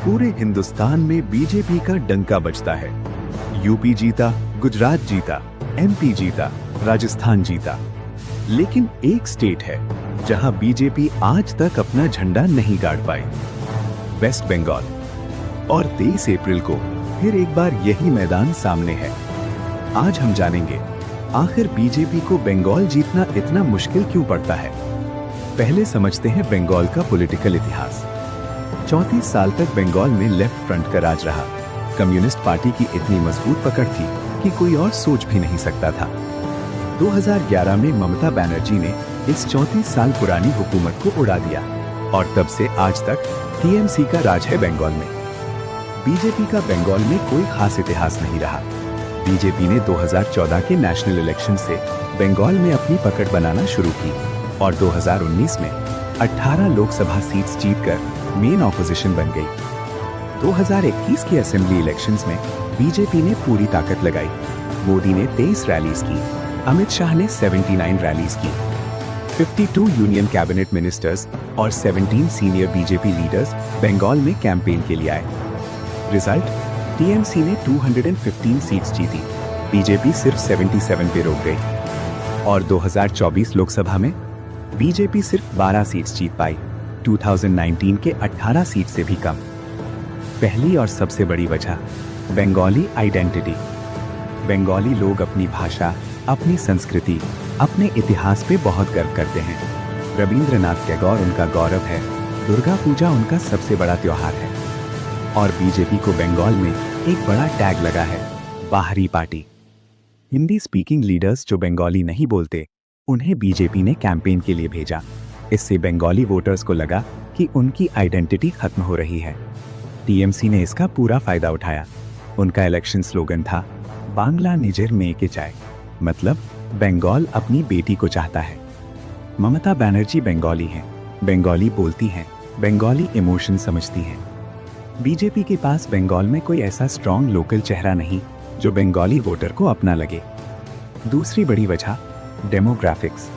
पूरे हिंदुस्तान में बीजेपी का डंका बजता है। यूपी जीता, गुजरात जीता, एमपी जीता, राजस्थान जीता, लेकिन एक स्टेट है जहां बीजेपी आज तक अपना झंडा नहीं गाड़ पाई, वेस्ट बंगाल। और 23 अप्रैल को फिर एक बार यही मैदान सामने है। आज हम जानेंगे आखिर बीजेपी को बंगाल जीतना इतना मुश्किल क्यों पड़ता है। पहले समझते हैं बंगाल का पॉलिटिकल इतिहास। 34 साल तक बंगाल में लेफ्ट फ्रंट का राज रहा। कम्युनिस्ट पार्टी की इतनी मजबूत पकड़ थी कि कोई और सोच भी नहीं सकता था। 2011 में ममता बनर्जी ने इस 34 साल पुरानी हुकूमत को उड़ा दिया और तब से आज तक टीएमसी का राज है बंगाल में। बीजेपी का बंगाल में कोई खास इतिहास नहीं रहा। बीजेपी ने 2014 के नेशनल इलेक्शन से बंगाल में अपनी पकड़ बनाना शुरू की और 2019 में 18 लोकसभा सीट्स जीतकर मेन ऑपोजिशन बन गई। 2021 के असेंबली इलेक्शंस में बीजेपी ने पूरी ताकत लगाई। मोदी ने 23 रैलीज की, अमित शाह ने 79 रैलीज की। 52 यूनियन कैबिनेट मिनिस्टर्स और 17 सीनियर बीजेपी लीडर्स बंगाल में कैंपेन के लिए आए। रिजल्ट, टीएमसी ने 215 सीट्स जीती, बीजेपी सिर्फ 77 पे रोक गई। और 2024 लोकसभा में बीजेपी सिर्फ 12 सीट्स जीत पाई, 2019 के 18 सीट से भी कम। पहली और सबसे बड़ी वजह, बंगाली आइडेंटिटी। बंगाली लोग अपनी भाषा, अपनी संस्कृति, अपने इतिहास पे बहुत गर्व करते हैं। रविंद्रनाथ टैगोर उनका गौरव है, दुर्गा पूजा उनका सबसे बड़ा त्योहार है। और बीजेपी को बंगाल में एक बड़ा टैग लगा है, बाहरी पार्टी। हिंदी स्पीकिंग लीडर्स जो बंगाली नहीं बोलते, उन्हें बीजेपी ने कैंपेन के लिए भेजा। इससे बंगाली वोटर्स को लगा कि उनकी आइडेंटिटी खत्म हो रही है। टीएमसी ने इसका पूरा फायदा उठाया। उनका इलेक्शन स्लोगन था, बांग्ला निजेर मेके चाय, मतलब बंगाल अपनी बेटी को चाहता है। ममता बनर्जी बंगाली हैं, बंगाली बोलती हैं, बंगाली इमोशन समझती हैं। बीजेपी के पास बंगाल में कोई ऐसा स्ट्रॉन्ग लोकल चेहरा नहीं जो बंगाली वोटर को अपना लगे। दूसरी बड़ी वजह, डेमोग्राफिक्स।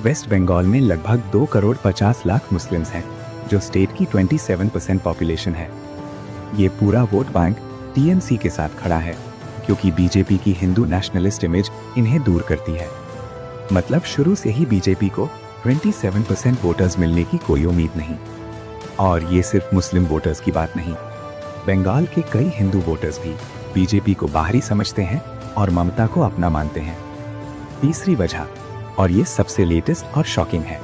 वेस्ट बंगाल में लगभग 2 करोड़ 50 लाख मुस्लिम्स हैं, जो स्टेट की 27% पॉपुलेशन है। ये पूरा वोट बैंक टीएमसी के साथ खड़ा है, क्योंकि बीजेपी की हिंदू नेशनलिस्ट इमेज इन्हें दूर करती है। मतलब शुरू से ही बीजेपी को 27% वोटर्स मिलने की कोई उम्मीद नहीं। और ये सिर्फ मुस्लिम वोटर्स की बात नहीं, बंगाल के कई हिंदू वोटर्स भी बीजेपी को बाहरी समझते हैं और ममता को अपना मानते हैं। तीसरी वजह, और ये सबसे लेटेस्ट और शॉकिंग है,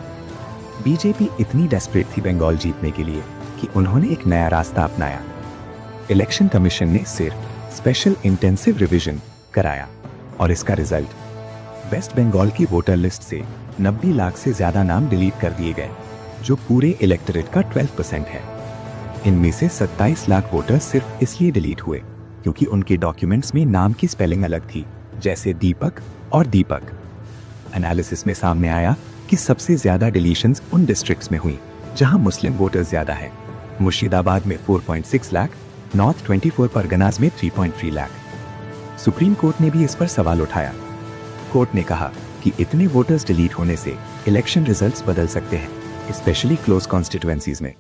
बीजेपी इतनी डेस्परेट थी बंगाल जीतने के लिए कि उन्होंने एक नया रास्ता अपनाया। इलेक्शन कमीशन ने सिर्फ स्पेशल इंटेंसिव रिवीजन कराया और इसका रिजल्ट, वेस्ट बंगाल की वोटर लिस्ट से 90 लाख से ज्यादा नाम डिलीट कर दिए गए, जो पूरे इलेक्टोरेट का 12% है। इनमें से 27 लाख वोटर सिर्फ इसलिए डिलीट हुए क्योंकि उनके डॉक्यूमेंट्स में नाम की स्पेलिंग अलग थी, जैसे दीपक और दीपक। एनालिसिस में सामने आया कि सबसे ज्यादा डिलीशंस उन डिस्ट्रिक्ट्स में हुई जहां मुस्लिम वोटर्स ज्यादा है। मुर्शिदाबाद में 4.6 लाख, नॉर्थ 24 परगनाज में 3.3 लाख। सुप्रीम कोर्ट ने भी इस पर सवाल उठाया। कोर्ट ने कहा कि इतने वोटर्स डिलीट होने से इलेक्शन रिजल्ट्स बदल सकते हैं, स्पेशली क्लोज कॉन्स्टिट्यूएंसीज में।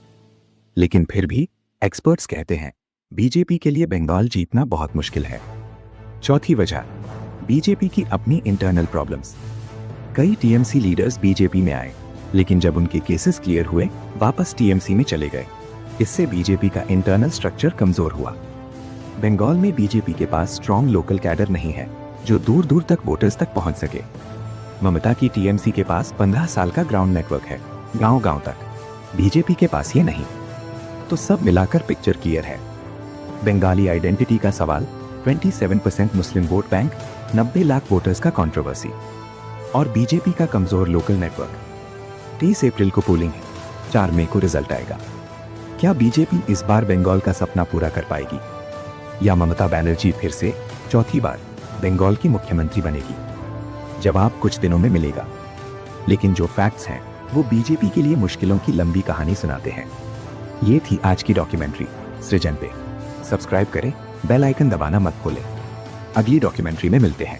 लेकिन फिर भी एक्सपर्ट्स कहते हैं बीजेपी के लिए बंगाल जीतना बहुत मुश्किल है। चौथी वजह, बीजेपी की अपनी इंटरनल प्रॉब्लम्स। कई टीएमसी लीडर्स बीजेपी में आए, लेकिन जब उनके केसेस क्लियर हुए वापस टीएमसी में चले गए। इससे बीजेपी का इंटरनल स्ट्रक्चर कमजोर हुआ। बंगाल में बीजेपी के पास स्ट्रॉन्ग लोकल कैडर नहीं है जो दूर दूर तक वोटर्स तक पहुंच सके। ममता की टीएमसी के पास 15 साल का ग्राउंड नेटवर्क है, गांव गांव तक। बीजेपी के पास ये नहीं। तो सब मिलाकर पिक्चर क्लियर है। बंगाली आइडेंटिटी का सवाल, 27% मुस्लिम वोट बैंक, 90 लाख वोटर्स का कंट्रोवर्सी, और बीजेपी का कमजोर लोकल नेटवर्क। 30 अप्रैल को पोलिंग है, 4 मई को रिजल्ट आएगा। क्या बीजेपी इस बार बंगाल का सपना पूरा कर पाएगी, या ममता बनर्जी फिर से चौथी बार बंगाल की मुख्यमंत्री बनेगी? जवाब कुछ दिनों में मिलेगा। लेकिन जो फैक्ट्स हैं वो बीजेपी के लिए मुश्किलों की लंबी कहानी सुनाते हैं। ये थी आज की डॉक्यूमेंट्री सृजन पे। सब्सक्राइब करें, बेल आइकन दबाना मत भूलें। अगली डॉक्यूमेंट्री में मिलते हैं।